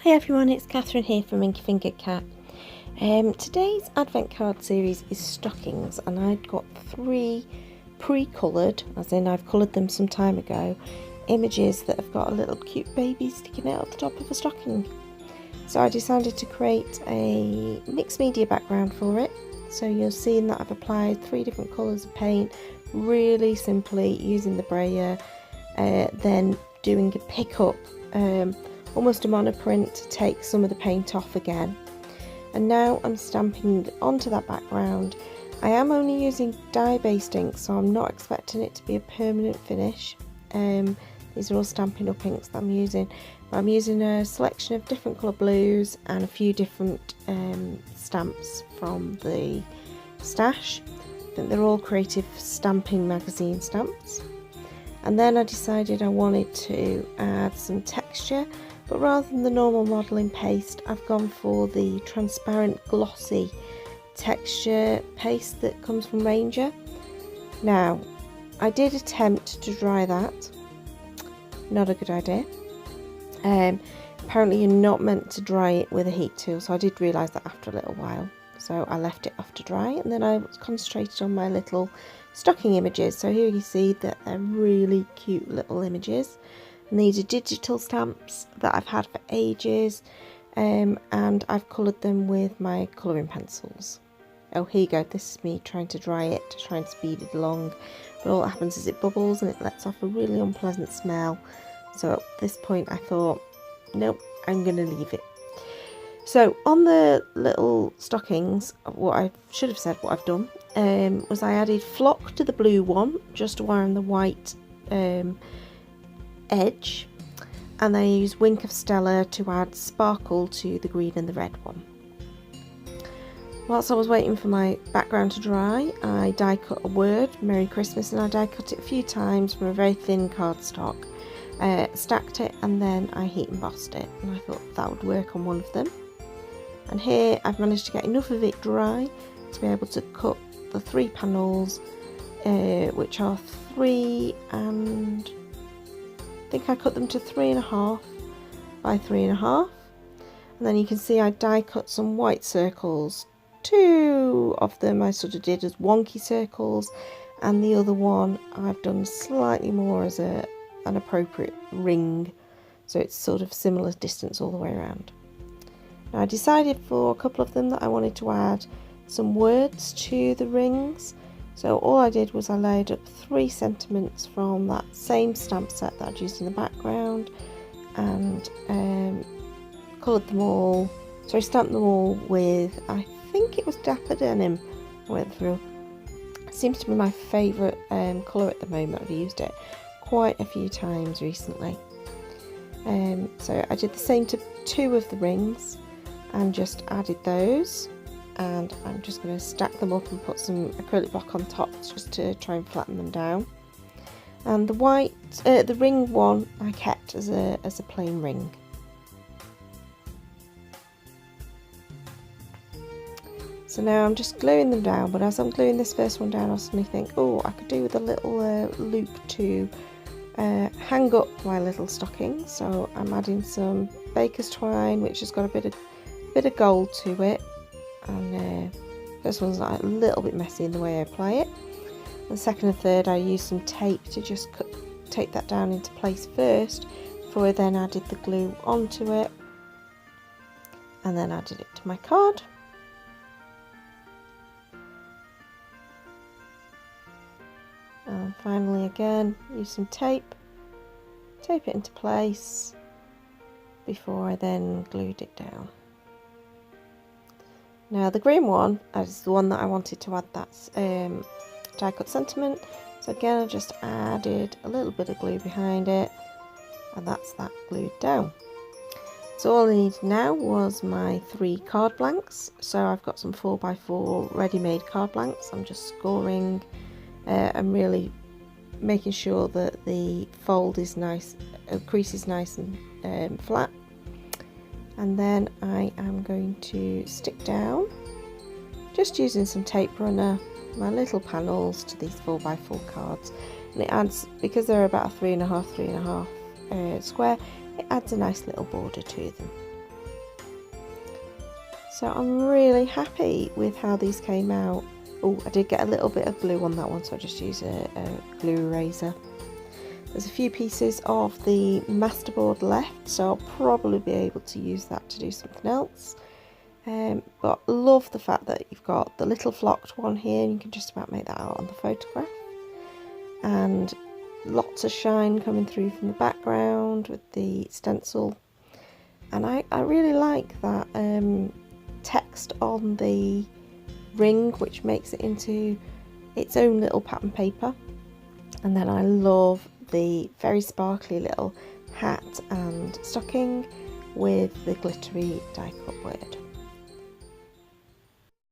Hi everyone, it's Catherine here from Inky Fingered Cat. Today's advent card series is stockings, and I've got 3 pre-coloured, as in I've coloured them some time ago, images that have got a little cute baby sticking out at the top of a stocking. So I decided to create a mixed media background for it. So you're seeing that I've applied 3 different colours of paint really simply using the brayer, then doing a pick-up, almost a monoprint to take some of the paint off again. And now I'm stamping onto that background. I am only using dye-based ink, so I'm not expecting it to be a permanent finish. These are all Stampin' Up! Inks that I'm using. But I'm using a selection of different colour blues and a few different stamps from the stash. I think they're all Creative Stamping magazine stamps. And then I decided I wanted to add some texture, but rather than the normal modelling paste, I've gone for the transparent glossy texture paste that comes from Ranger. Now, I did attempt to dry that. Not a good idea. Apparently you're not meant to dry it with a heat tool, so I did realise that after a little while. So I left it off to dry, and then I concentrated on my little stocking images. So here you see that they're really cute little images. And these are digital stamps that I've had for ages, and I've coloured them with my colouring pencils. Oh, here you go, this is me trying to dry it, to try and speed it along, but all that happens is it bubbles and it lets off a really unpleasant smell. So at this point I thought, nope, I'm going to leave it. So on the little stockings, what I should have said, what I've done, was I added flock to the blue one, just around the white edge, and then I used Wink of Stella to add sparkle to the green and the red one. Whilst I was waiting for my background to dry, I die cut a word, Merry Christmas, and I die cut it a few times from a very thin cardstock, stacked it, and then I heat embossed it, and I thought that would work on one of them. And here I've managed to get enough of it dry to be able to cut the 3 panels, which are 3 and I think I cut them to 3.5 by 3.5, and then you can see I die cut some white circles. 2 of them I sort of did as wonky circles, and the other one I've done slightly more as an appropriate ring, so it's sort of similar distance all the way around. Now I decided for a couple of them that I wanted to add some words to the rings. So all I did was I laid up 3 sentiments from that same stamp set that I'd used in the background, and coloured them all, sorry, stamped them all with, I think it was Dapper Denim I went through. It seems to be my favourite colour at the moment. I've used it quite a few times recently. So I did the same to 2 of the rings and just added those. And I'm just going to stack them up and put some acrylic block on top just to try and flatten them down. And the white, the ring one I kept as a plain ring. So now I'm just gluing them down, but as I'm gluing this first one down I suddenly think, oh, I could do with a little loop to hang up my little stocking. So I'm adding some baker's twine, which has got a bit of gold to it. And this one's like a little bit messy in the way I apply it. The second and third I used some tape to just take that down into place first, before I then added the glue onto it, and then added it to my card. And finally again use some tape it into place before I then glued it down. Now the green one is the one that I wanted to add that die cut sentiment, so again I just added a little bit of glue behind it, and that's that glued down. So all I needed now was my 3 card blanks. So I've got some 4x4 ready-made card blanks. I'm just scoring and really making sure that the fold is nice, crease is nice and flat. And then I am going to stick down, just using some tape runner, my little panels to these 4x4 cards, and it adds, because they're about a 3.5 square, it adds a nice little border to them. So I'm really happy with how these came out. Oh, I did get a little bit of glue on that one, so I just use a glue eraser. There's a few pieces of the masterboard left, so I'll probably be able to use that to do something else. But love the fact that you've got the little flocked one here, and you can just about make that out on the photograph. And lots of shine coming through from the background with the stencil. And I really like that text on the ring, which makes it into its own little pattern paper. And then I love the very sparkly little hat and stocking with the glittery die cut word.